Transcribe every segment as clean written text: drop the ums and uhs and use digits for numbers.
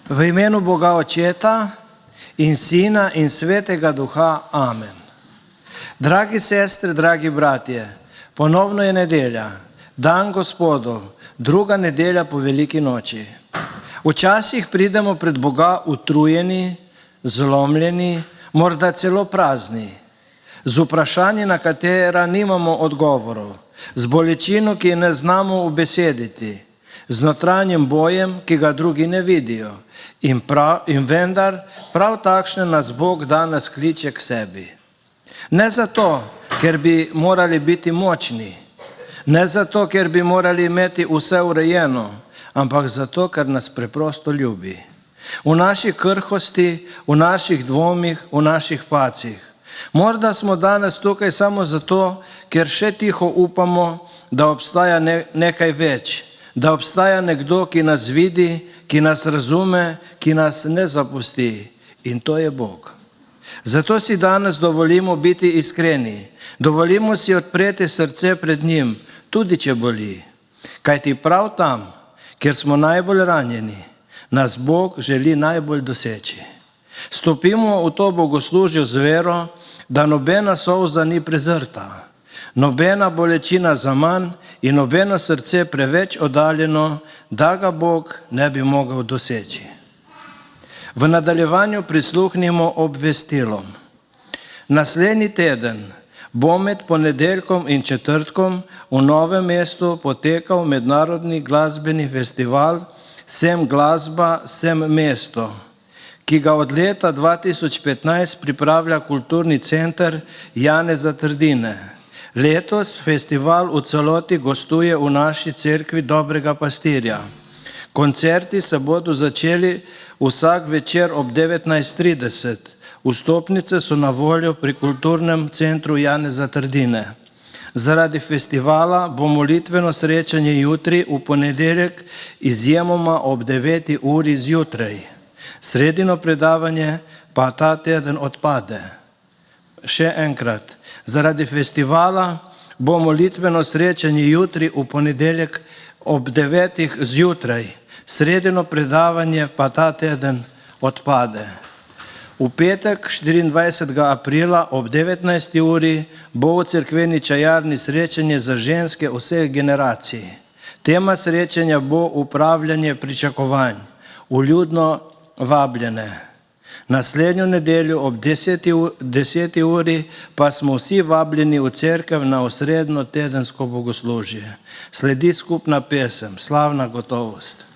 V imenu Boga Očeta in Sina in Svetega Duha. Amen. Dragi sestre, dragi bratje, ponovno je nedelja, dan Gospodov, druga nedelja po veliki noči. Včasih pridemo pred Boga utrujeni, zlomljeni, morda celo prazni, z vprašanji, na katera nimamo odgovorov, z bolečino, ki ne znamo ubesediti, z notranjim bojem, ki ga drugi ne vidijo. In vendar prav takšne nas Bog danes kliče k sebi. Ne zato, ker bi morali biti močni, ne zato, ker bi morali imeti vse urejeno, ampak zato, ker nas preprosto ljubi. V naši krhosti, v naših dvomih, v naših pacih. Morda smo danes tukaj samo zato, ker še tiho upamo, da obstaja nekaj več, da obstaja nekdo, ki nas vidi, ki nas razume, ki nas ne zapusti. In to je Bog. Zato si danes dovolimo biti iskreni, dovolimo si odpreti srce pred njim, tudi če boli. Kajti prav tam, kjer smo najbolj ranjeni, nas Bog želi najbolj doseči. Stopimo v to bogoslužje z vero, da nobena solza ni prezrta, nobena bolečina zaman in nobeno srce preveč oddaljeno, da ga Bog ne bi mogel doseči. V nadaljevanju prisluhnimo obvestilom. Naslednji teden bo med ponedeljkom in četrtkom v Novem mestu potekal mednarodni glasbeni festival Sem glasba, sem mesto, ki ga od leta 2015 pripravlja Kulturni center Janeza Trdine. Letos festival v celoti gostuje v naši cerkvi Dobrega pastirja. Koncerti se bodo začeli vsak večer ob 19:30. Vstopnice so na voljo pri Kulturnem centru Janeza Trdine. Zaradi festivala bo molitveno srečanje jutri v ponedeljek izjemoma ob 9. uri zjutraj. Sredino predavanje pa ta teden odpade. Še enkrat, zaradi festivala bo molitveno srečanje jutri v ponedeljek ob 9. zjutraj. Sredino predavanje pa ta teden odpade. V petek 24. aprila ob 19. uri bo v cerkveni čajarni srečanje za ženske vseh generacij. Tema srečanja bo upravljanje pričakovanj, vljudno vabljene. Naslednjo nedeljo ob 10. uri pa smo vsi vabljeni v cerkev na osrednjo tedensko bogoslužje. Sledi skupna pesem, Slavna gotovost.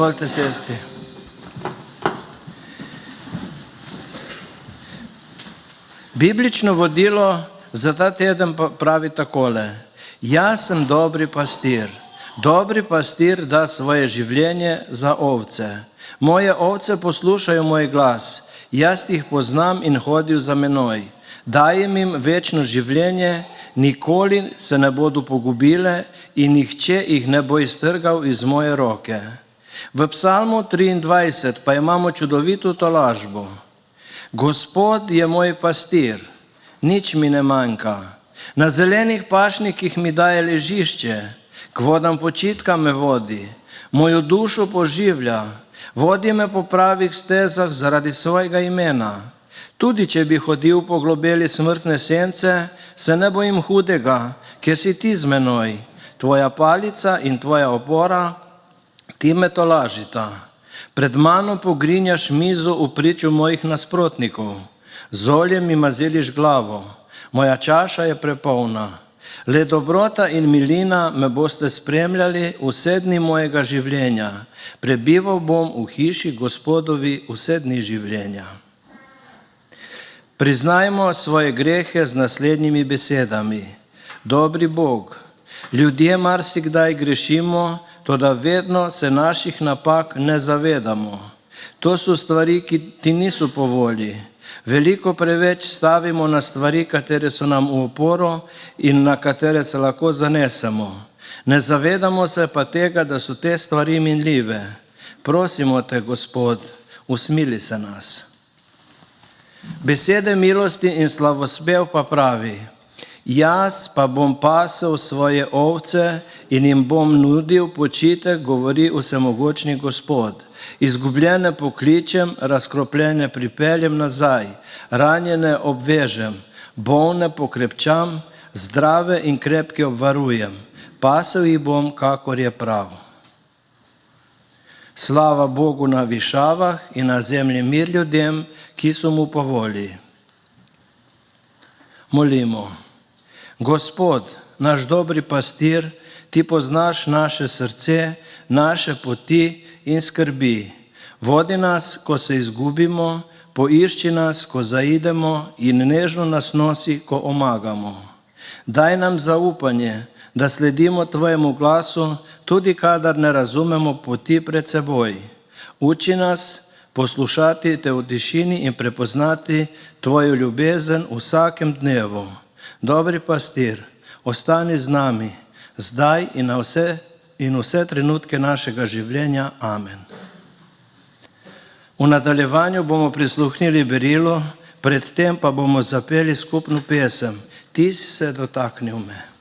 Izvolite sesti. Biblično vodilo za ta teden pa pravi takole: jaz sem dobri pastir. Dobri pastir da svoje življenje za ovce. Moje ovce poslušajo moj glas. Jaz jih poznam in hodijo za menoj. Dajem jim večno življenje, nikoli se ne bodo pogubile in nihče jih ne bo iztrgal iz moje roke. V Psalmu 23 pa imamo čudovito tolažbo. Gospod je moj pastir, nič mi ne manjka. Na zelenih pašnikih mi daje ležišče, k vodam počitka me vodi, mojo dušo poživlja, vodi me po pravih stezah zaradi svojega imena. Tudi če bi hodil po globeli smrtne sence, se ne bojim hudega, ker si ti z menoj. Tvoja palica in tvoja opora, ti me tolažita. Pred mano pogrinjaš mizo v priču mojih nasprotnikov. Z oljem mi mazeliš glavo, moja čaša je prepolna. Le dobrota in milina me boste spremljali vse dni mojega življenja. Prebival bom v hiši Gospodovi vse dni življenja. Priznajmo svoje grehe z naslednjimi besedami. Dobri Bog, ljudje marsikdaj grešimo, toda vedno se naših napak ne zavedamo. To so stvari, ki ti niso po volji. Veliko preveč stavimo na stvari, katere so nam v oporo in na katere se lahko zanesemo. Ne zavedamo se pa tega, da so te stvari minljive. Prosimo te, Gospod, usmili se nas. Besede milosti in slavospev pa pravi: jaz pa bom pasel svoje ovce in jim bom nudil počitek, govori vsemogočni Gospod. Izgubljene pokličem, razkropljene pripeljem nazaj, ranjene obvežem, bolne pokrepčam, zdrave in krepke obvarujem. Pasel jih bom, kakor je prav. Slava Bogu na višavah in na zemlji mir ljudem, ki so mu po volji. Molimo. Gospod, naš dobri pastir, ti poznaš naše srce, naše poti in skrbi. Vodi nas, ko se izgubimo, poišči nas, ko zaidemo in nežno nas nosi, ko omagamo. Daj nam zaupanje, da sledimo tvojemu glasu, tudi kadar ne razumemo poti pred seboj. Uči nas poslušati te v tišini in prepoznati tvojo ljubezen vsakem dnevu. Dobri pastir, ostani z nami, zdaj in vse trenutke našega življenja. Amen. V nadaljevanju bomo prisluhnili berilu, predtem pa bomo zapeli skupno pesem Ti si se dotaknil me.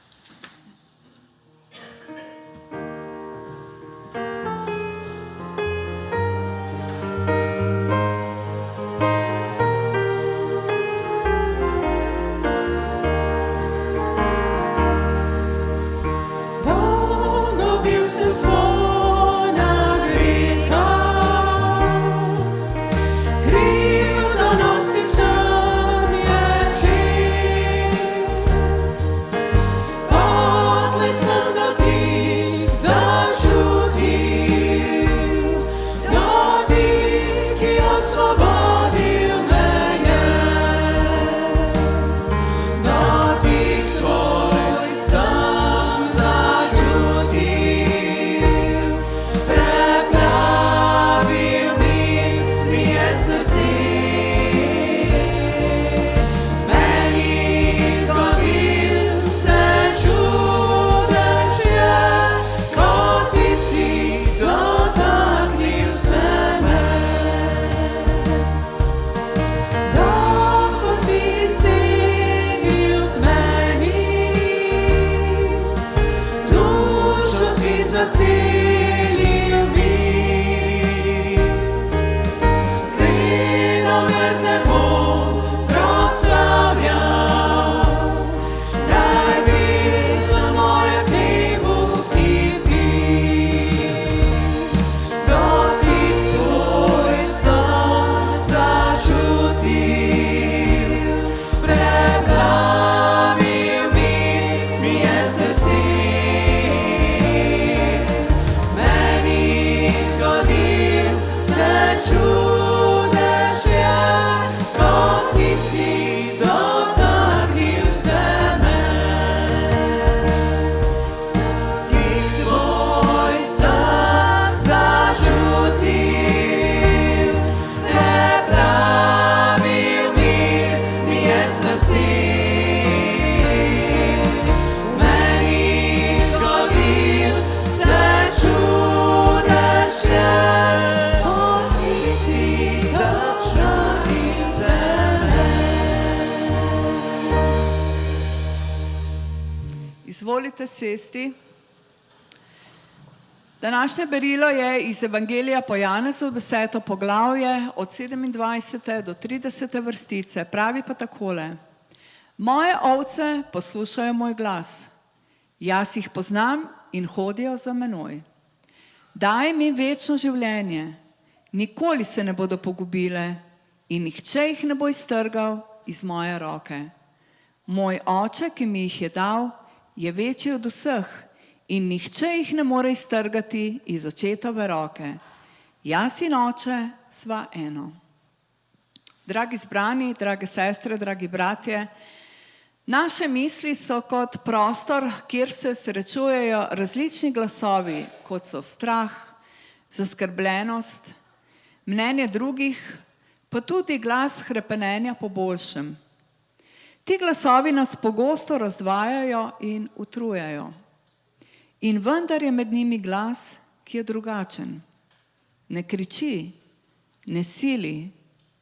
Izvolite sesti. Današnje berilo je iz Evangelija po Janezu, 10. poglavje, od 27. do 30. vrstice. Pravi pa takole: Moje ovce poslušajo moj glas. Jaz jih poznam in hodijo za menoj. Dajem jim večno življenje, nikoli se ne bodo pogubile in nihče jih ne bo iztrgal iz moje roke. Moj oče, ki mi jih je dal, je večji od vseh in nihče jih ne more iztrgati iz očetove roke. Jaz in oče sva eno. Dragi zbrani, drage sestre, dragi bratje, naše misli so kot prostor, kjer se srečujejo različni glasovi, kot so strah, zaskrbljenost, mnenje drugih, pa tudi glas hrepenenja po boljšem. Ti glasovi nas pogosto razdvajajo in utrujajo. In vendar je med njimi glas, ki je drugačen. Ne kriči, ne sili,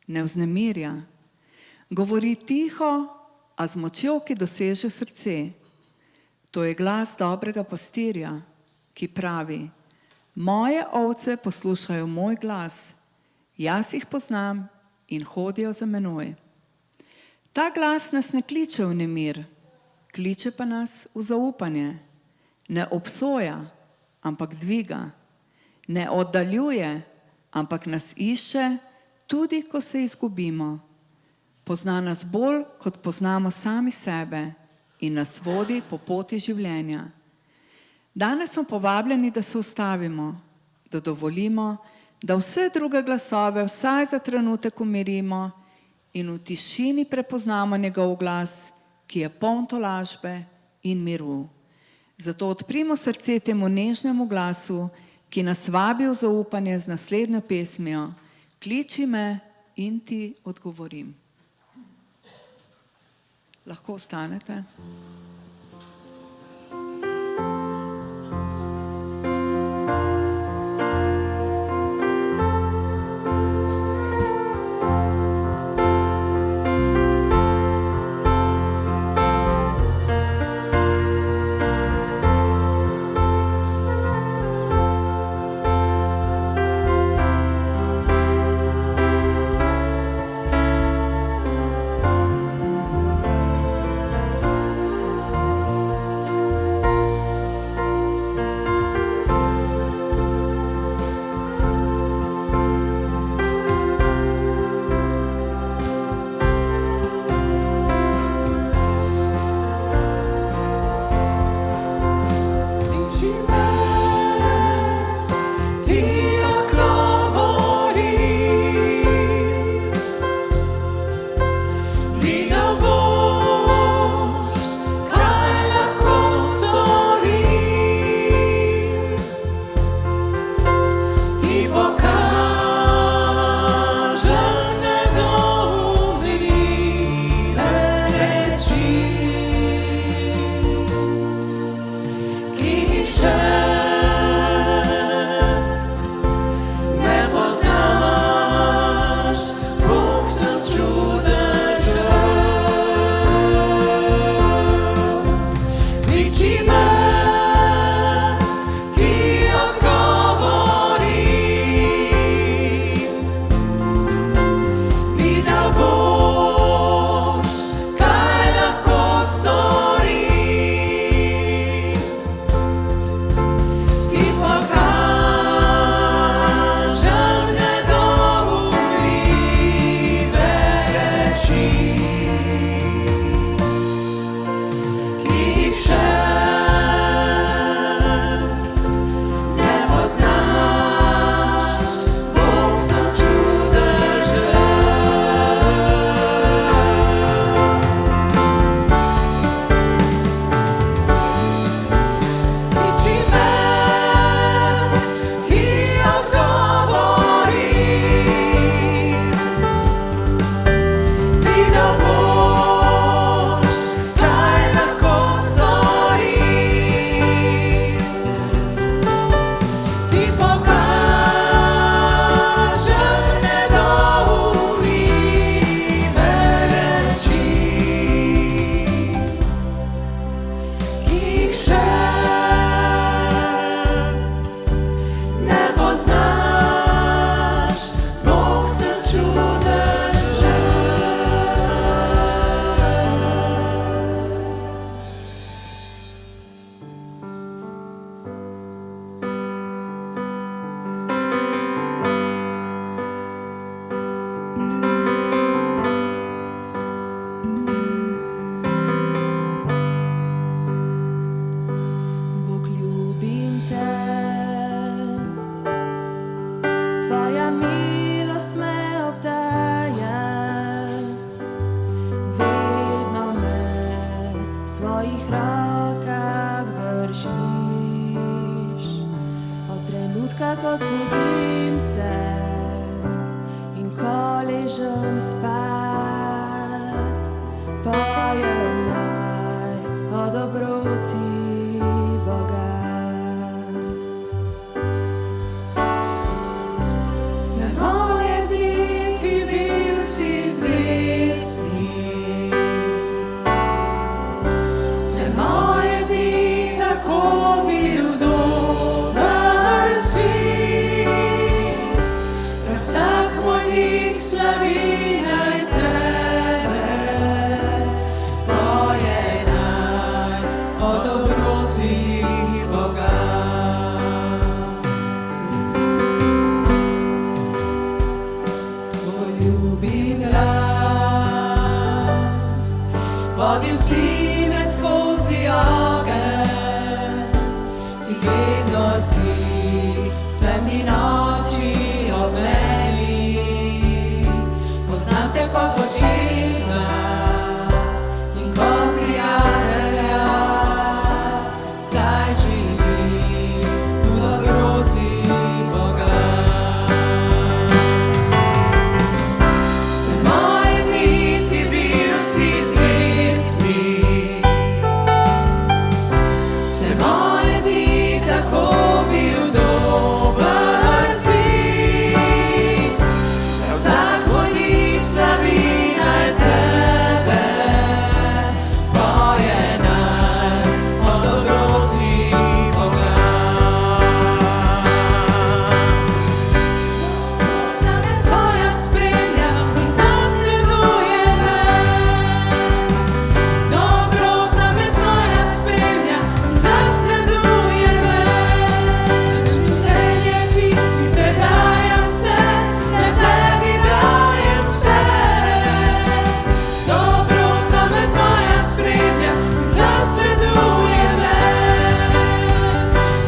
ne vznemirja. Govori tiho, a z močjo, ki doseže srce. To je glas dobrega pastirja, ki pravi: Moje ovce poslušajo moj glas, jaz jih poznam in hodijo za menoj. Ta glas nas ne kliče v nemir, kliče pa nas v zaupanje. Ne obsoja, ampak dviga. Ne oddaljuje, ampak nas išče, tudi ko se izgubimo. Pozna nas bolj, kot poznamo sami sebe in nas vodi po poti življenja. Danes smo povabljeni, da se ustavimo, da dovolimo, da vse druge glasove vsaj za trenutek umirimo in v tišini prepoznamo njegov glas, ki je poln tolažbe in miru. Zato odprimo srce temu nežnemu glasu, ki nas vabi v zaupanje z naslednjo pesmijo: Kliči me in ti odgovorim. Lahko ostanete. zbudim se in ko ležem spat, pojem naj o dobroti Boga. Vse moje dni ti bil si zvesti, vse moje dni tako bil dober si. Vsak moj dik slavi naj tebe, poje naj o dobroti Boga. Tvoj ljubi glas, vodil si me skozi ogenj, ti vedno si temni noči ob meni. Poznam te kot očeta in kot prijatelja, saj živim v dobroti Boga. Vse moje dni ti bil si zvest mi, vse moje dni tako bil dober si. Vsak moj dik slavi naj tebe, poje naj o dobroti Boga. Da me tvoja spremlja in zasleduje me, dobrota me tvoja spremlja in zasleduje me. Življenje ti predajam vse, na tebi dajem vse. Dobrota me tvoja spremlja in zasleduje me.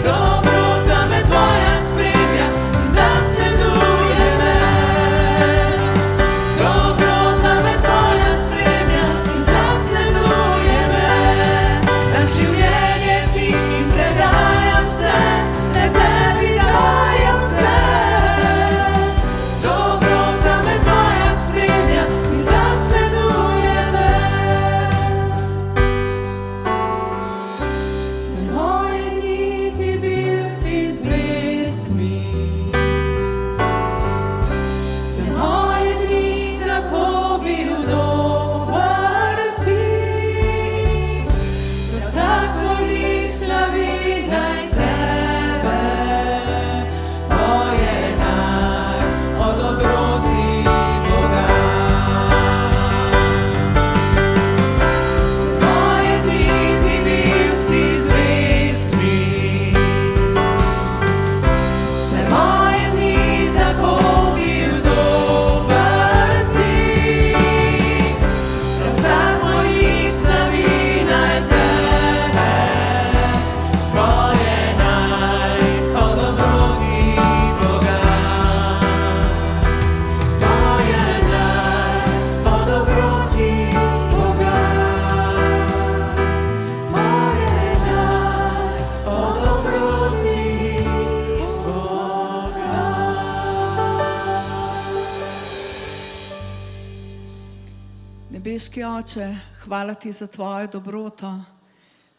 Dobrota me tvoja spremlja in zasleduje me. Dobrota me tvoja spremlja in zasleduje me. Dam življenje ti in predajam vse, na tebi dajem vse. Dobrota me tvoja spremlja in zasleduje me. Vse moje dni ti bil si zvest mi, vse moje dni tako bil dober si. Vsak moj dik slavi naj tebe, poje naj o dobroti Boga. Vse moje dni ti bil si zvest mi, vse moje dni tako bil dober si. Vsak moj dik slavi naj tebe, poje naj o dobroti Boga. Poje naj o dobroti Boga. Poje naj o dobroti Boga. Nebeški Oče, hvala ti za tvojo dobroto,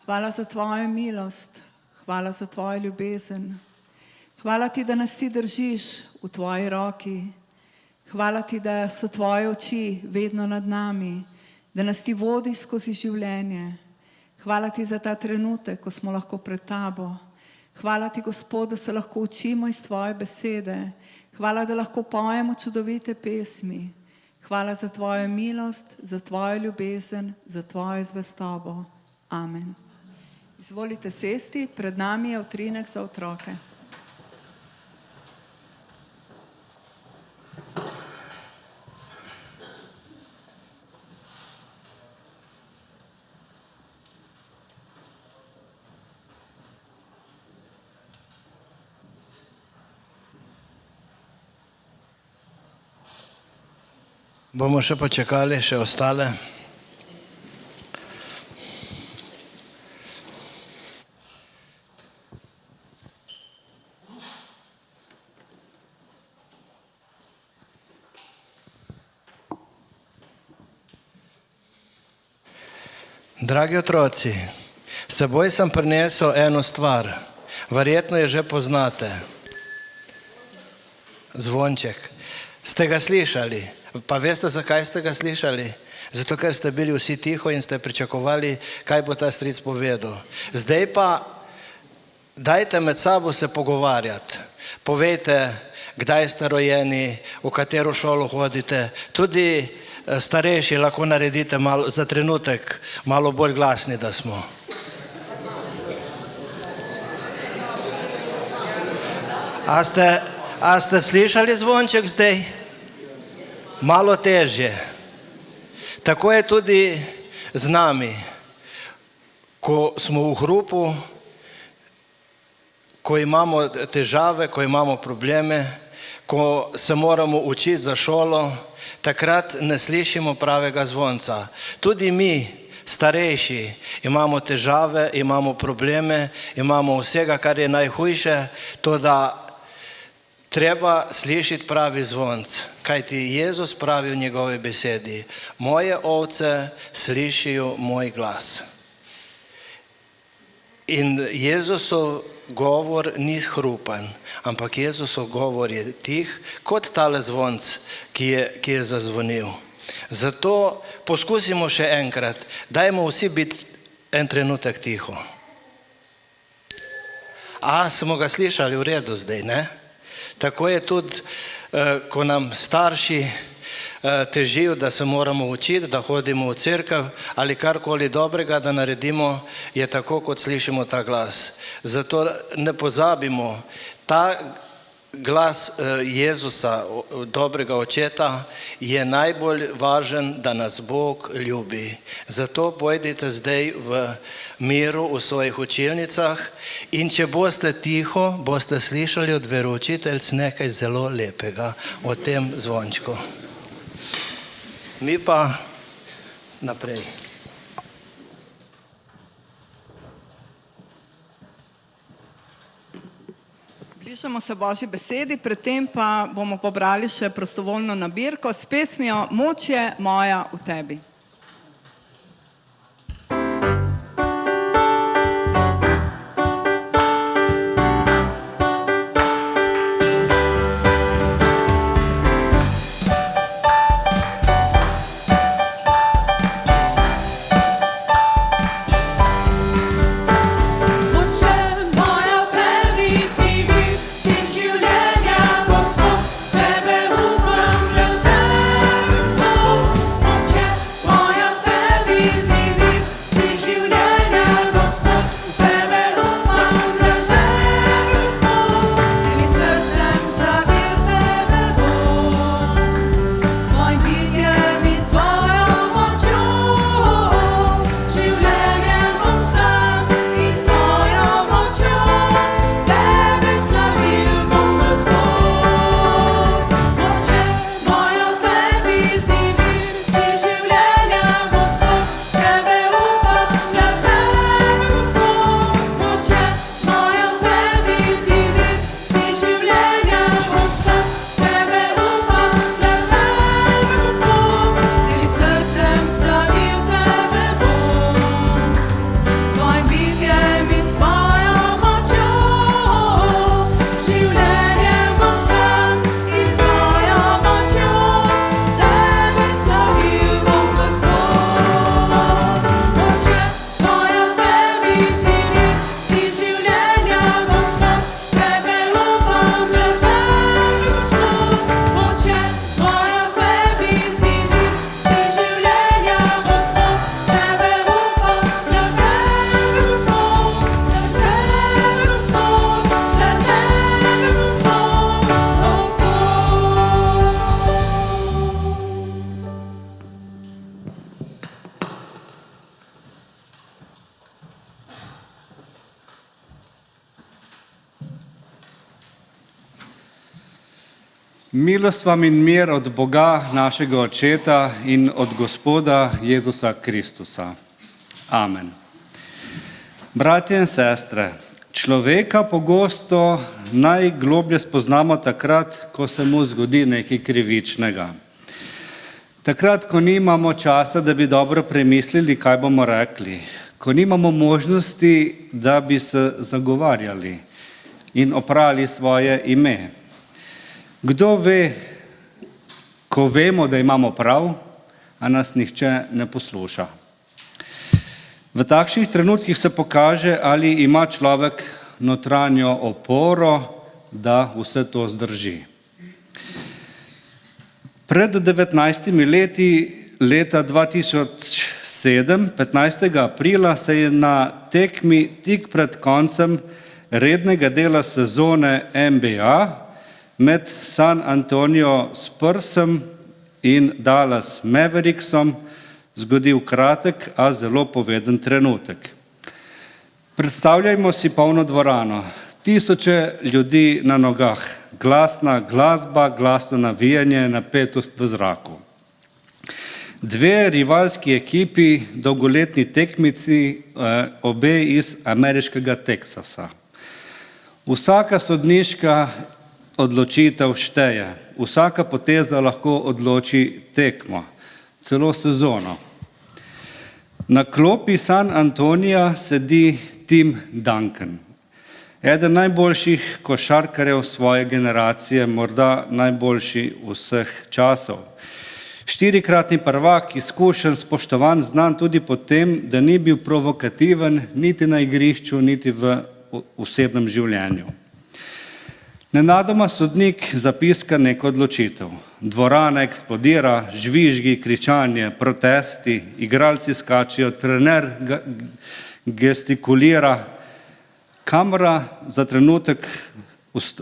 hvala za tvojo milost, hvala za tvojo ljubezen. Hvala ti, da nas ti držiš v tvoji roki. Hvala ti, da so tvoje oči vedno nad nami, da nas ti vodiš skozi življenje. Hvala ti za ta trenutek, ko smo lahko pred tabo. Hvala ti, Gospod, da se lahko učimo iz tvoje besede. Hvala, da lahko pojemo čudovite pesmi. Hvala za tvojo milost, za tvojo ljubezen, za tvojo zvestobo. Amen. Izvolite sesti, pred nami je utrinek za otroke. Bomo še počakali, še ostale. Dragi otroci, s seboj sem prinesel eno stvar, verjetno je že poznate. Zvonček. Ste ga slišali? Pa veste, zakaj ste ga slišali? Zato, ker ste bili vsi tiho in ste pričakovali, kaj bo ta stric povedal. Zdaj pa dajte med sabo se pogovarjati. Povejte, kdaj ste rojeni, v katero šolo hodite. Tudi starejši lahko naredite malo, za trenutek malo bolj glasni, da smo. A ste slišali zvonček zdaj? Malo težje. Tako je tudi z nami. Ko smo v hrupu, ko imamo težave, ko imamo probleme, ko se moramo učiti za šolo, takrat ne slišimo pravega zvonca. Tudi mi, starejši, imamo težave, imamo probleme, imamo vsega, kar je najhujše, to da treba slišati pravi zvonc, kajti Jezus pravi v njegovi besedi: moje ovce slišijo moj glas. In Jezusov govor ni hrupen, ampak Jezusov govor je tih, kot tale zvonc, ki je zazvonil. Zato poskusimo še enkrat, dajmo vsi biti en trenutek tiho. Smo ga slišali v redu zdaj, ne? Tako je tudi, ko nam starši težijo, da se moramo učiti, da hodimo v cerkev ali karkoli dobrega, da naredimo, je tako, kot slišimo ta glas. Zato ne pozabimo, ta glas Jezusa, dobrega očeta, je najbolj važen, da nas Bog ljubi. Zato pojdite zdaj v miru v svojih učilnicah in če boste tiho, boste slišali od veroučiteljic nekaj zelo lepega o tem zvončku. Mi pa naprej. Bližamo se Božji besedi, predtem pa bomo pobrali še prostovoljno nabirko s pesmijo Moč je moja v tebi. Milost vam in mir od Boga, našega Očeta in od Gospoda Jezusa Kristusa. Amen. Bratje in sestre, človeka pogosto najgloblje spoznamo takrat, ko se mu zgodi nekaj krivičnega. Takrat, ko nimamo časa, da bi dobro premislili, kaj bomo rekli, ko nimamo možnosti, da bi se zagovarjali in oprali svoje ime. Kdo ve, ko vemo, da imamo prav, a nas nihče ne posluša. V takšnih trenutkih se pokaže, ali ima človek notranjo oporo, da vse to zdrži. Pred 19 leti, leta 2007, 15. aprila, se je na tekmi tik pred koncem rednega dela sezone NBA med San Antonio Spursom in Dallas Mavericksom zgodil kratek, a zelo poveden trenutek. Predstavljajmo si polno dvorano, tisoče ljudi na nogah, glasna glasba, glasno navijanje, napetost v zraku. Dve rivalski ekipi, dolgoletni tekmici, obe iz ameriškega Teksasa. Vsaka sodniška odločitev šteje, vsaka poteza lahko odloči tekmo, celo sezono. Na klopi San Antonija sedi Tim Duncan, eden najboljših košarkarjev svoje generacije, morda najboljši vseh časov. 4-kratni prvak, izkušen, spoštovan, znan tudi po tem, da ni bil provokativen niti na igrišču, niti v osebnem življenju. Nenadoma sodnik zapiska neko odločitev. Dvorana eksplodira, žvižgi, kričanje, protesti, igralci skačijo, trener gestikulira. Kamera za trenutek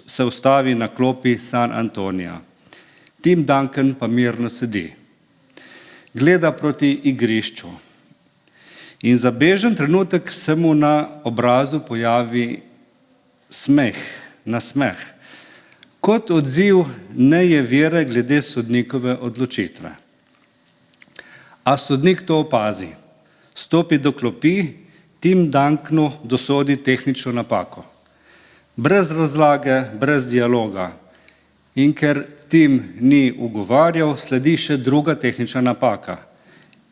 se ustavi na klopi San Antonija. Tim Duncan pa mirno sedi. Gleda proti igrišču. In za bežen trenutek se mu na obrazu pojavi nasmeh, kot odziv nejevere glede sodnikove odločitve. A sodnik to opazi. Stopi do klopi, Tim Duncanu dosodi tehnično napako. Brez razlage, brez dialoga. In ker Tim ni ugovarjal, sledi še druga tehnična napaka.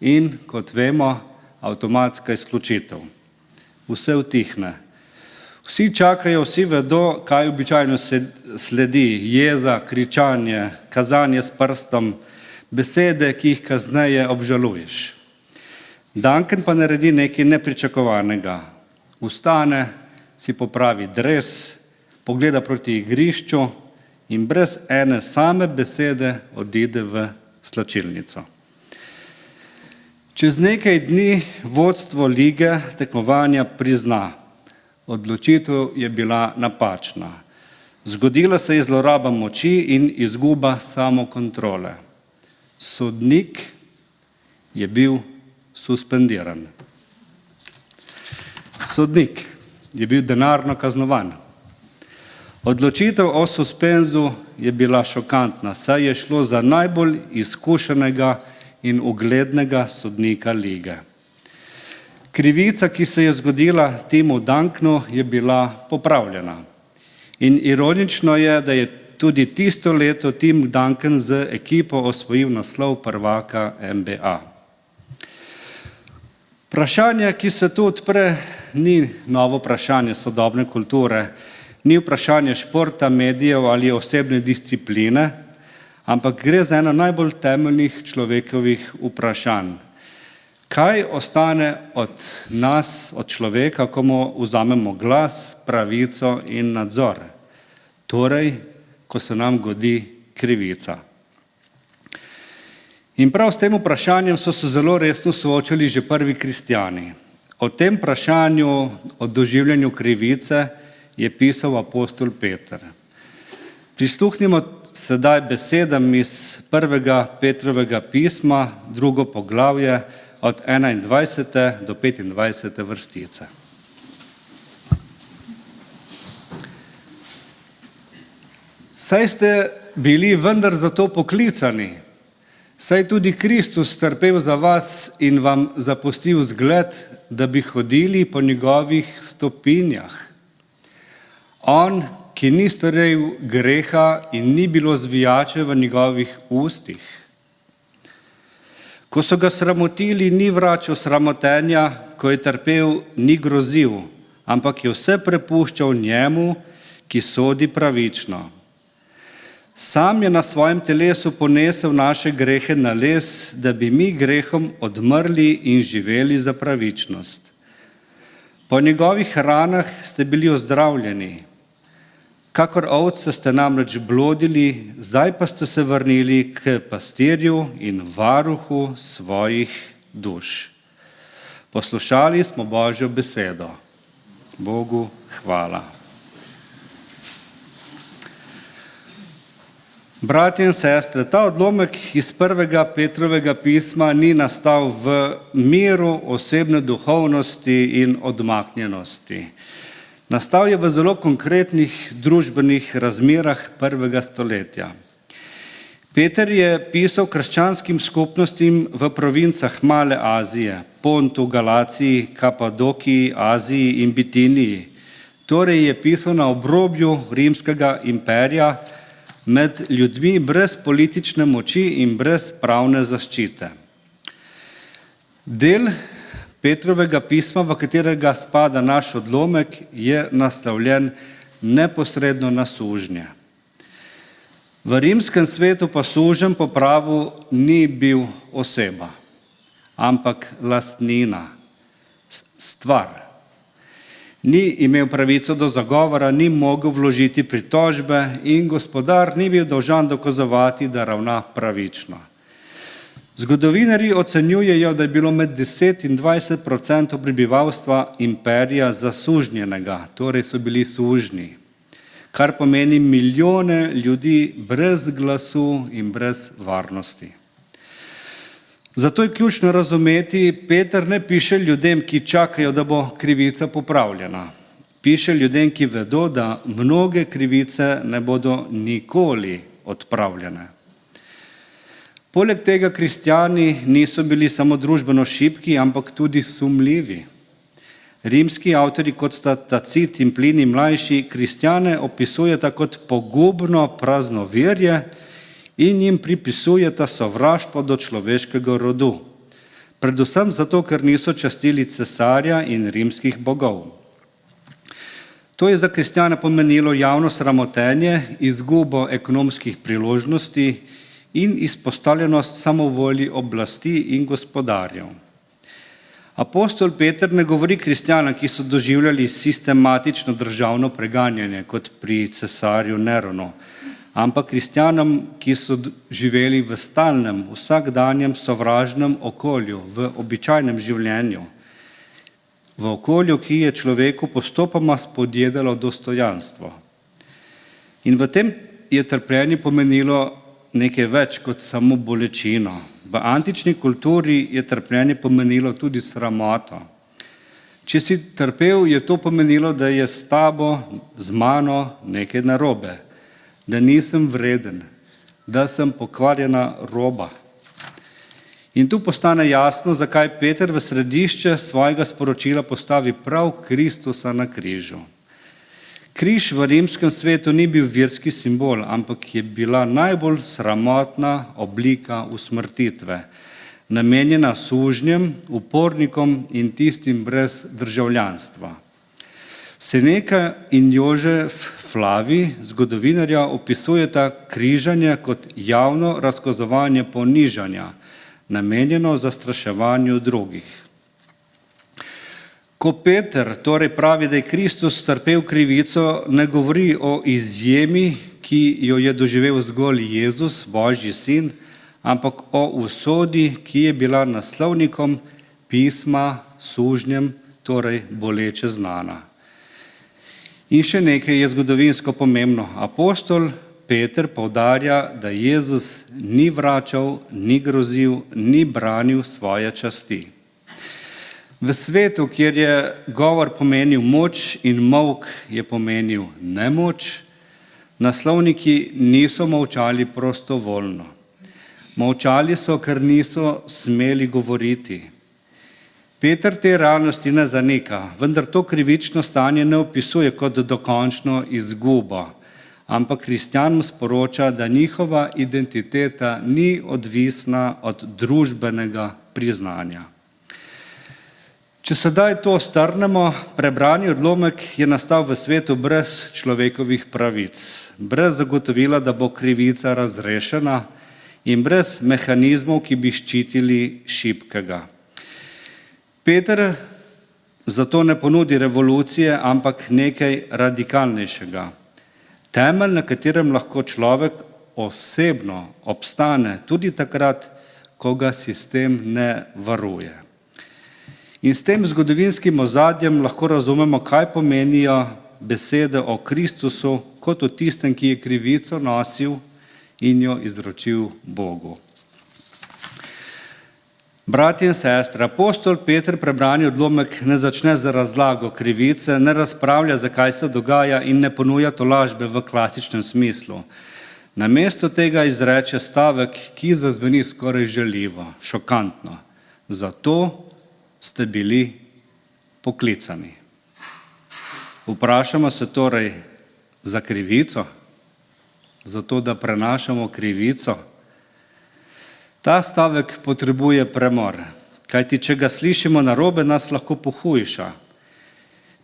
In, kot vemo, avtomatska izključitev. Vse utihne. Vsi čakajo, vsi vedo, kaj običajno sledi. Jeza, kričanje, kazanje s prstom, besede, ki jih kasneje obžaluješ. Duncan pa naredi nekaj nepričakovanega. Vstane, si popravi dres, pogleda proti igrišču in brez ene same besede odide v slačilnico. Čez nekaj dni vodstvo lige tekmovanja prizna. Odločitev je bila napačna. Zgodila se je zloraba moči in izguba samokontrole. Sodnik je bil suspendiran. Sodnik je bil denarno kaznovan. Odločitev o suspenzu je bila šokantna, saj je šlo za najbolj izkušenega in uglednega sodnika lige. Krivica, ki se je zgodila Timu Duncanu, je bila popravljena. In ironično je, da je tudi tisto leto Tim Duncan z ekipo osvojil naslov prvaka NBA. Vprašanje, ki se tu odpre, ni novo vprašanje sodobne kulture, ni vprašanje športa, medijev ali osebne discipline, ampak gre za eno najbolj temeljnih človekovih vprašanj. Kaj ostane od nas, od človeka, ko mu vzamemo glas, pravico in nadzor? Torej, ko se nam godi krivica. In prav s tem vprašanjem so se zelo resno soočali že prvi kristjani. O tem vprašanju, o doživljanju krivice, je pisal apostol Peter. Prisluhnimo sedaj besedam iz 1. Petrovega pisma, 2. poglavje, od 21. do 25. vrstice. Saj ste bili vendar zato poklicani, saj tudi Kristus trpel za vas in vam zapustil zgled, da bi hodili po njegovih stopinjah. On, ki ni storil greha in ni bilo zvijače v njegovih ustih. Ko so ga sramotili, ni vračal sramotenja, ko je trpel, ni grozil, ampak je vse prepuščal njemu, ki sodi pravično. Sam je na svojem telesu ponesel naše grehe na les, da bi mi grehom odmrli in živeli za pravičnost. Po njegovih ranah ste bili ozdravljeni. Kakor ovce ste namreč blodili, zdaj pa ste se vrnili k pastirju in varuhu svojih duš. Poslušali smo Božjo besedo. Bogu hvala. Bratje in sestre, ta odlomek iz 1. Petrovega pisma ni nastal v miru osebne duhovnosti in odmaknjenosti. Nastal je v zelo konkretnih družbenih razmerah 1. stoletja. Peter je pisal krščanskim skupnostim v provincah Male Azije, Pontu, Galaciji, Kapadokiji, Aziji in Bitiniji. Torej je pisal na obrobju rimskega imperija, med ljudmi brez politične moči in brez pravne zaščite. Del Petrovega pisma, v katerega spada naš odlomek, je naslovljen neposredno na sužnje. V rimskem svetu pa suženj po pravu ni bil oseba, ampak lastnina, stvar. Ni imel pravico do zagovora, ni mogel vložiti pritožbe in gospodar ni bil dolžan dokazovati, da ravna pravično. Zgodovinarji ocenjujejo, da je bilo med 10 in 20% prebivalstva imperija zasužnjenega, torej so bili sužnji, kar pomeni milijone ljudi brez glasu in brez varnosti. Zato je ključno razumeti, Peter ne piše ljudem, ki čakajo, da bo krivica popravljena. Piše ljudem, ki vedo, da mnoge krivice ne bodo nikoli odpravljene. Poleg tega kristjani niso bili samo družbeno šibki, ampak tudi sumljivi. Rimski avtorji, kot sta Tacit in Plinij mlajši, kristjane opisujeta kot pogubno praznoverje in jim pripisujeta sovraštvo do človeškega rodu. Predvsem zato, ker niso častili cesarja in rimskih bogov. To je za kristjane pomenilo javno sramotenje, izgubo ekonomskih priložnosti in izpostavljenost samovolji oblasti in gospodarjev. Apostol Peter ne govori kristjanom, ki so doživljali sistematično državno preganjanje, kot pri cesarju Neronu, ampak kristjanom, ki so živeli v stalnem, vsakdanjem sovražnem okolju, v običajnem življenju, v okolju, ki je človeku postopoma spodjedalo dostojanstvo. In v tem je trpljenje pomenilo nekaj več kot samo bolečino. V antični kulturi je trpljenje pomenilo tudi sramoto. Če si trpel, je to pomenilo, da je s tabo, z mano nekaj narobe, da nisem vreden, da sem pokvarjena roba. In tu postane jasno, zakaj Peter v središče svojega sporočila postavi prav Kristusa na križu. Križ v rimskem svetu ni bil verski simbol, ampak je bila najbolj sramotna oblika usmrtitve, namenjena sužnjem, upornikom in tistim brez državljanstva. Seneca in Jožef Flavij, zgodovinarja, opisujeta križanje kot javno razkazovanje ponižanja, namenjeno zastraševanju drugih. Ko Peter torej pravi, da je Kristus trpel krivico, ne govori o izjemi, ki jo je doživel zgolj Jezus, Božji sin, ampak o usodi, ki je bila naslovnikom pisma sužnjem, torej boleče znana. In še nekaj je zgodovinsko pomembno. Apostol Peter poudarja, da Jezus ni vračal, ni grozil, ni branil svoje časti. V svetu, kjer je govor pomenil moč in molk je pomenil nemoč, naslovniki niso molčali prostovoljno. Molčali so, ker niso smeli govoriti. Peter te realnosti ne zanika, vendar to krivično stanje ne opisuje kot dokončno izgubo, ampak kristjanom sporoča, da njihova identiteta ni odvisna od družbenega priznanja. Če sedaj to strnemo, prebrani odlomek je nastal v svetu brez človekovih pravic, brez zagotovila, da bo krivica razrešena in brez mehanizmov, ki bi ščitili šibkega. Peter zato ne ponudi revolucije, ampak nekaj radikalnejšega. Temelj, na katerem lahko človek osebno obstane tudi takrat, ko ga sistem ne varuje. In s tem zgodovinskim ozadjem lahko razumemo, kaj pomenijo besede o Kristusu kot o tistem, ki je krivico nosil in jo izročil Bogu. Bratje in sestre, apostol Peter prebrani odlomek ne začne z razlago krivice, ne razpravlja, zakaj se dogaja in ne ponuja tolažbe v klasičnem smislu. Namesto tega izreče stavek, ki zazveni skoraj žaljivo, šokantno. Zato ste bili poklicani. Vprašamo se torej za krivico, zato da prenašamo krivico. Ta stavek potrebuje premor, kajti če ga slišimo narobe, nas lahko pohujša.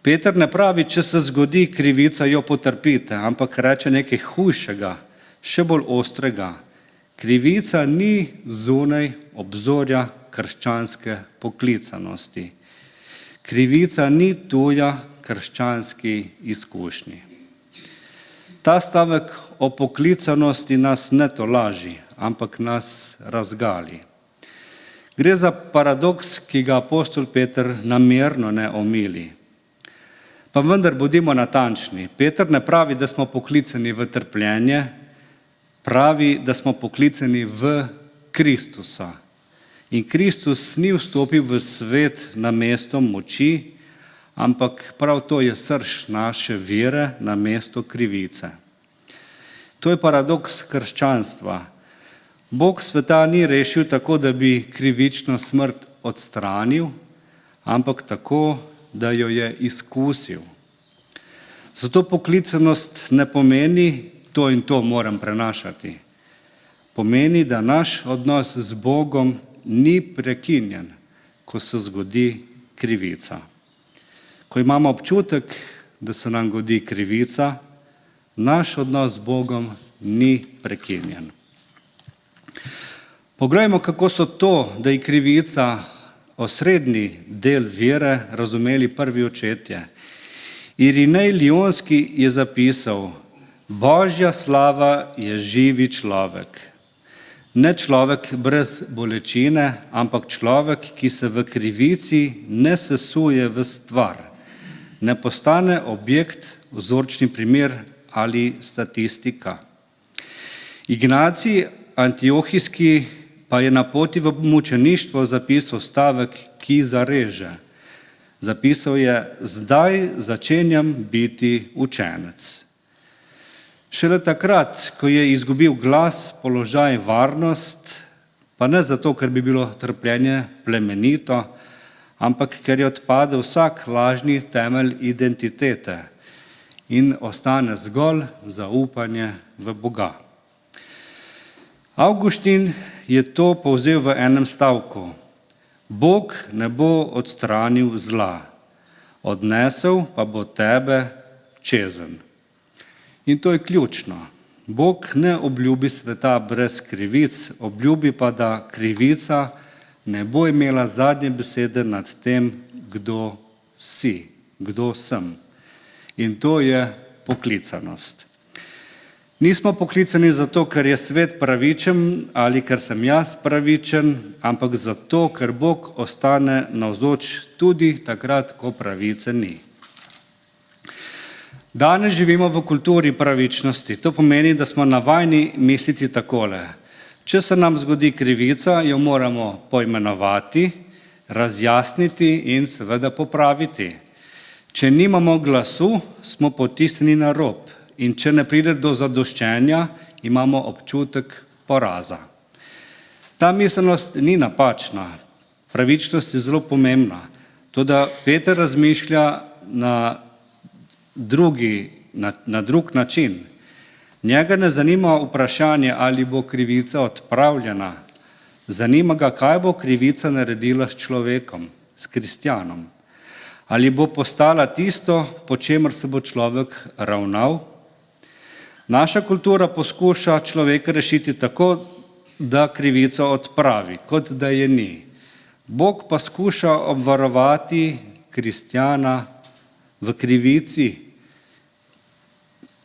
Peter ne pravi, če se zgodi krivica, jo potrpite, ampak reče nekaj hujšega, še bolj ostrega. Krivica ni zunaj obzorja krščanske poklicanosti. Krivica ni tuja krščanski izkušnji. Ta stavek o poklicanosti nas ne tolaži, ampak nas razgali. Gre za paradoks, ki ga apostol Peter namerno ne omili. Pa vendar bodimo natančni. Peter ne pravi, da smo poklicani v trpljenje, pravi, da smo poklicani v Kristusa. In Kristus ni vstopil v svet na mesto moči, ampak prav to je srž naše vere na mesto krivice. To je paradoks krščanstva. Bog sveta ni rešil tako, da bi krivično smrt odstranil, ampak tako, da jo je izkusil. Zato poklicanost ne pomeni, to in to moram prenašati. Pomeni, da naš odnos z Bogom ni prekinjen, ko se zgodi krivica. Ko imamo občutek, da se nam godi krivica, naš odnos z Bogom ni prekinjen. Poglejmo, kako so to, da je krivica osrednji del vere, razumeli prvi očetje. Irinej Lionski je zapisal: Božja slava je živi človek. Ne človek brez bolečine, ampak človek, ki se v krivici ne sesuje v stvar, ne postane objekt, vzorčni primer ali statistika. Ignacij Antiohijski pa je na poti v mučeništvo zapisal stavek, ki zareže. Zapisal je: zdaj začenjam biti učenec. Šele takrat, ko je izgubil glas, položaj, varnost, pa ne zato, ker bi bilo trpljenje plemenito, ampak ker je odpadel vsak lažni temelj identitete in ostane zgolj zaupanje v Boga. Avguštin je to povzel v enem stavku: Bog ne bo odstranil zla, odnesel pa bo tebe čezenj. In to je ključno. Bog ne obljubi sveta brez krivic, obljubi pa, da krivica ne bo imela zadnje besede nad tem, kdo si, kdo sem. In to je poklicanost. Nismo poklicani zato, ker je svet pravičen ali ker sem jaz pravičen, ampak zato, ker Bog ostane navzoč tudi takrat, ko pravice ni. Danes živimo v kulturi pravičnosti. To pomeni, da smo navajeni misliti takole: če se nam zgodi krivica, jo moramo poimenovati, razjasniti in seveda popraviti. Če nimamo glasu, smo potisnjeni na rob. In če ne pride do zadoščenja, imamo občutek poraza. Ta miselnost ni napačna. Pravičnost je zelo pomembna. Toda Peter razmišlja na drug način. Njega ne zanima vprašanje, ali bo krivica odpravljena. Zanima ga, kaj bo krivica naredila s človekom, s kristjanom. Ali bo postala tisto, po čemer se bo človek ravnal. Naša kultura poskuša človeka rešiti tako, da krivico odpravi, kot da je ni. Bog pa skuša obvarovati kristjana v krivici,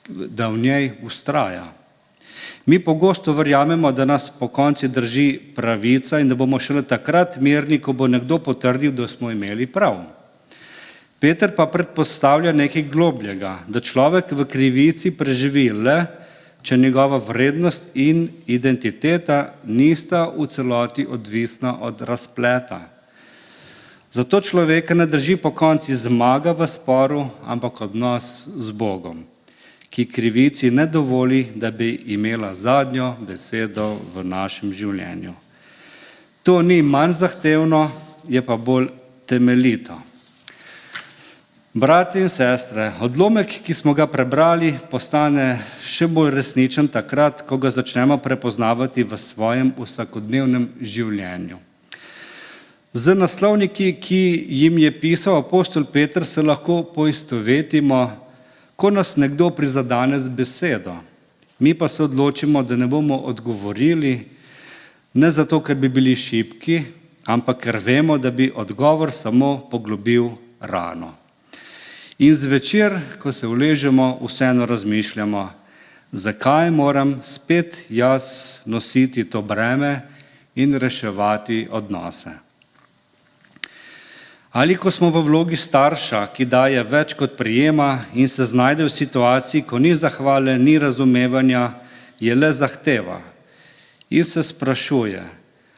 da v njej vztraja. Mi pogosto verjamemo, da nas po konci drži pravica in da bomo šele takrat mirni, ko bo nekdo potrdil, da smo imeli prav. Peter pa predpostavlja nekaj globljega, da človek v krivici preživi le, če njegova vrednost in identiteta nista v celoti odvisna od razpleta. Zato človeka ne drži po konci zmaga v sporu, ampak odnos z Bogom, ki krivici ne dovoli, da bi imela zadnjo besedo v našem življenju. To ni manj zahtevno, je pa bolj temeljito. Bratje in sestre, odlomek, ki smo ga prebrali, postane še bolj resničen takrat, ko ga začnemo prepoznavati v svojem vsakodnevnem življenju. Z naslovniki, ki jim je pisal apostol Peter, se lahko poistovetimo, ko nas nekdo prizadene z besedo. Mi pa se odločimo, da ne bomo odgovorili, ne zato, ker bi bili šibki, ampak ker vemo, da bi odgovor samo poglobil rano. In zvečer, ko se uležemo, vseeno razmišljamo, zakaj moram spet jaz nositi to breme in reševati odnose. Ali ko smo v vlogi starša, ki daje več kot prijema in se znajde v situaciji, ko ni zahvale, ni razumevanja, je le zahteva. In se sprašuje,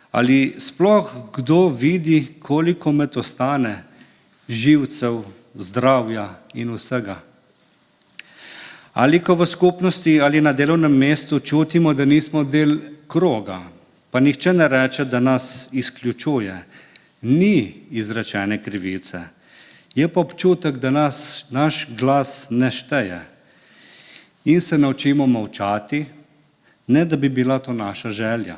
ali sploh kdo vidi, koliko me to stane, živcev, zdravja in vsega. Ali ko v skupnosti ali na delovnem mestu čutimo, da nismo del kroga, pa nihče ne reče, da nas izključuje. Ni izrečene krivice. Je pa občutek, da naš glas ne šteje. In se naučimo molčati, ne da bi bila to naša želja.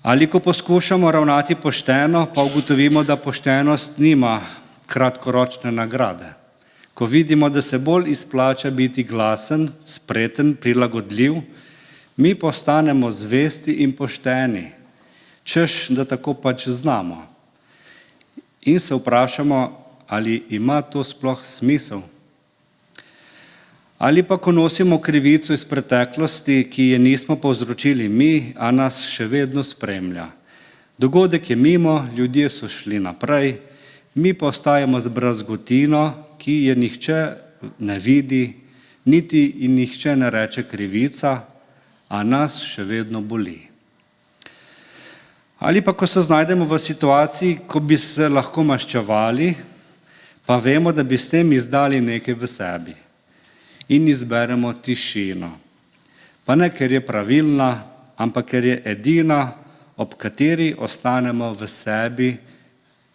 Ali ko poskušamo ravnati pošteno, pa ugotovimo, da poštenost nima kratkoročne nagrade. Ko vidimo, da se bolj izplača biti glasen, spreten, prilagodljiv, mi postanemo zvesti in pošteni, češ, da tako pač znamo. In se vprašamo, ali ima to sploh smisel. Ali pa ko nosimo krivico iz preteklosti, ki je nismo povzročili mi, a nas še vedno spremlja. Dogodek je mimo, ljudje so šli naprej, mi pa ostajamo z brazgotino, ki je nihče ne vidi, niti in nihče ne reče krivica, a nas še vedno boli. Ali pa ko se znajdemo v situaciji, ko bi se lahko maščevali, pa vemo, da bi s tem izdali nekaj v sebi. In izberemo tišino. Pa ne, ker je pravilna, ampak ker je edina, ob kateri ostanemo v sebi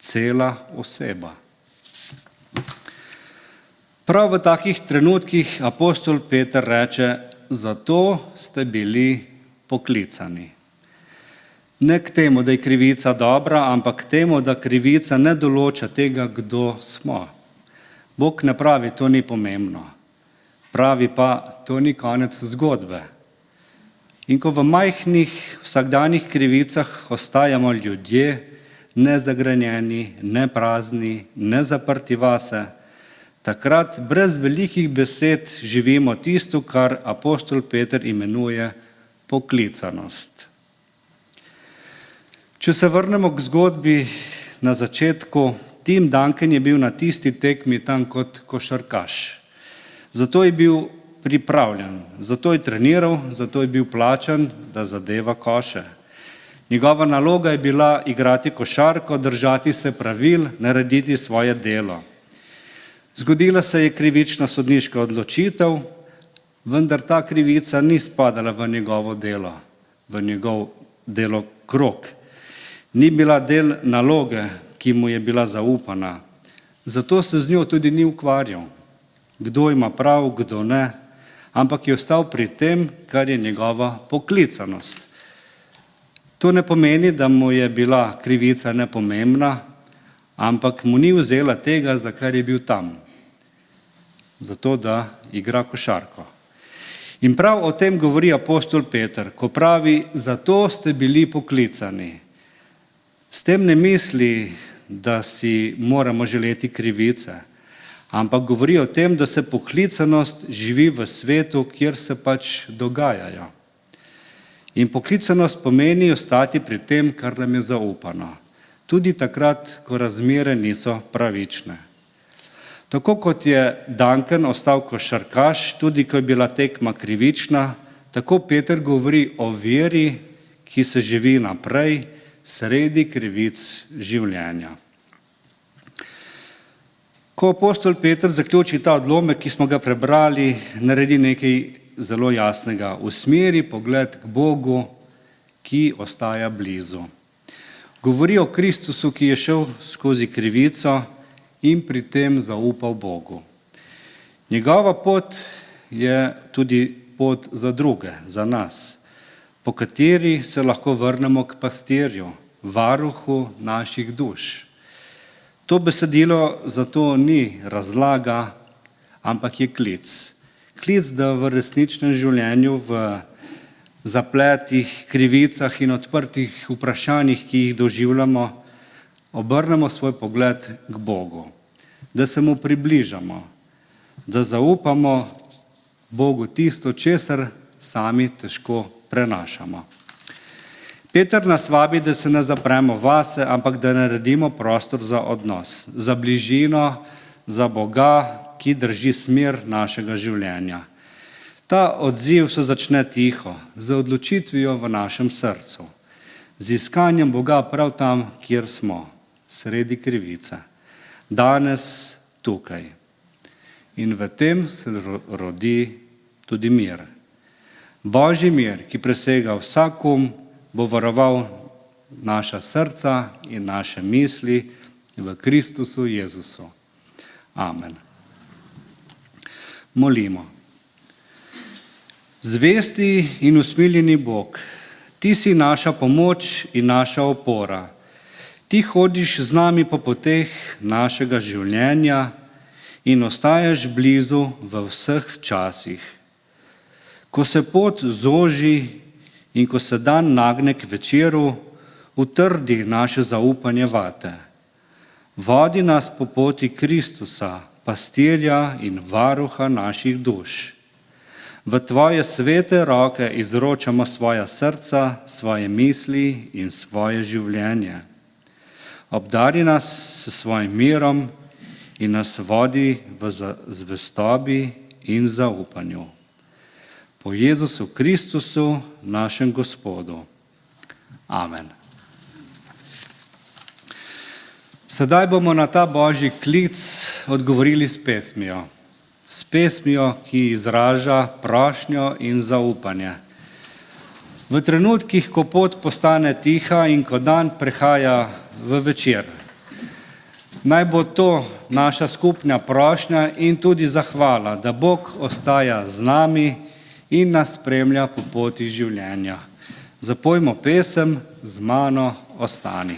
cela oseba. Prav v takih trenutkih apostol Peter reče, zato ste bili poklicani. Ne k temu, da je krivica dobra, ampak k temu, da krivica ne določa tega, kdo smo. Bog ne pravi, to ni pomembno. Pravi pa, to ni konec zgodbe. In ko v majhnih vsakdanjih krivicah ostajamo ljudje, ne zagrenjeni, ne prazni, ne zaprti vase, takrat brez velikih besed živimo tisto, kar apostol Peter imenuje poklicanost. Če se vrnemo k zgodbi na začetku, Tim Duncan je bil na tisti tekmi tam kot košarkaš. Zato je bil pripravljen, zato je treniral, zato je bil plačan, da zadeva koše. Njegova naloga je bila igrati košarko, držati se pravil, narediti svoje delo. Zgodila se je krivična sodniška odločitev, vendar ta krivica ni spadala v njegovo delo, v njegov delokrog. Ni bila del naloge, ki mu je bila zaupana. Zato se z njo tudi ni ukvarjal. Kdo ima prav, kdo ne, ampak je ostal pri tem, kar je njegova poklicanost. To ne pomeni, da mu je bila krivica nepomembna, ampak mu ni vzela tega, za kar je bil tam. Zato, da igra košarko. In prav o tem govori apostol Peter, ko pravi, zato ste bili poklicani. S tem ne misli, da si moramo želeti krivice, ampak govori o tem, da se poklicanost živi v svetu, kjer se pač dogajajo. In poklicanost pomeni ostati pri tem, kar nam je zaupano. Tudi takrat, ko razmere niso pravične. Tako kot je Duncan ostal košarkaš, tudi ko je bila tekma krivična, tako Peter govori o veri, ki se živi naprej, sredi krivic življenja. Ko apostol Peter zaključi ta odlomek, ki smo ga prebrali, naredi nekaj zelo jasnega. Usmeri pogled k Bogu, ki ostaja blizu. Govori o Kristusu, ki je šel skozi krivico in pri tem zaupal Bogu. Njegova pot je tudi pot za druge, za nas, po kateri se lahko vrnemo k pastirju, varuhu naših duš. To besedilo zato ni razlaga, ampak je klic. Klic, da v resničnem življenju, v zapletih, krivicah in odprtih vprašanjih, ki jih doživljamo, obrnemo svoj pogled k Bogu, da se mu približamo, da zaupamo Bogu tisto, česar sami težko prenašamo. Peter nas vabi, da se ne zapremo vase, ampak da naredimo prostor za odnos, za bližino, za Boga, ki drži smer našega življenja. Ta odziv se začne tiho, z odločitvijo v našem srcu, z iskanjem Boga prav tam, kjer smo, sredi krivice, danes tukaj. In v tem se rodi tudi mir. Božji mir, ki presega vsak bo varoval naša srca in naše misli v Kristusu Jezusu. Amen. Molimo. Zvesti in usmiljeni Bog, ti si naša pomoč in naša opora. Ti hodiš z nami po poteh našega življenja in ostajaš blizu v vseh časih. Ko se pot zoži in ko se dan nagne k večeru, utrdi naše zaupanje vate. Vodi nas po poti Kristusa, pastirja in varuha naših duš. V tvoje svete roke izročamo svoja srca, svoje misli in svoje življenje. Obdari nas s svojim mirom in nas vodi v zvestobi in zaupanju. Po Jezusu Kristusu, našem Gospodu. Amen. Sedaj bomo na ta Božji klic odgovorili s pesmijo. S pesmijo, ki izraža prošnjo in zaupanje. V trenutkih, ko pot postane tiha in ko dan prehaja v večer. Naj bo to naša skupna prošnja in tudi zahvala, da Bog ostaja z nami in nas spremlja po poti življenja. Zapojmo pesem Z mano ostani.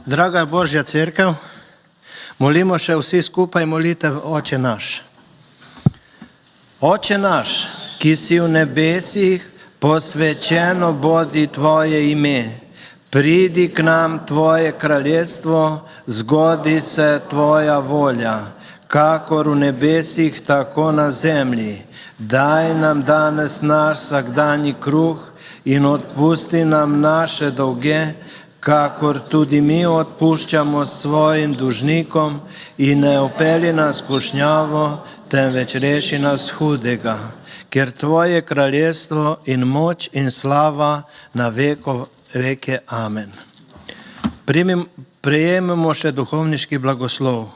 Draga Božja cerkev, molimo še vsi skupaj molitev Oče naš. Oče naš, ki si v nebesih, posvečeno bodi Tvoje ime. Pridi k nam Tvoje kraljestvo, zgodi se Tvoja volja, kakor v nebesih, tako na zemlji. Daj nam danes naš vsakdanji kruh in odpusti nam naše dolge, kakor tudi mi odpuščamo svojim dužnikom, in ne vpelji nas v skušnjavo, temveč reši nas hudega, ker Tvoje kraljestvo in moč in slava na veke. Amen. Prejememo še duhovniški blagoslov.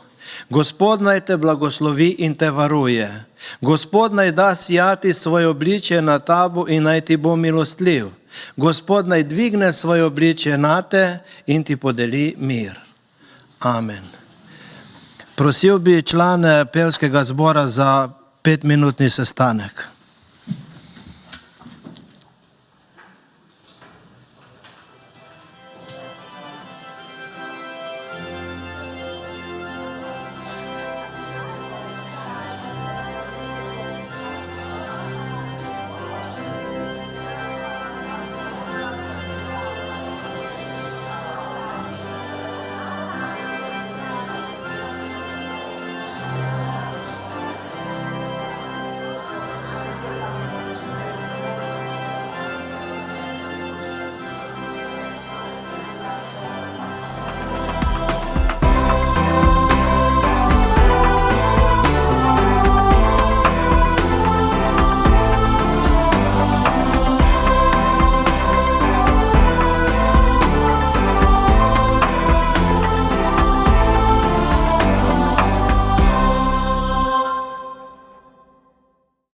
Gospod naj te blagoslovi in te varuje. Gospod naj da sijati svoje obličje na tabo in naj ti bo milostljiv. Gospod naj dvigne svoje obličje na te in ti podeli mir. Amen. Prosil bi člane pevskega zbora za 5-minutni sestanek.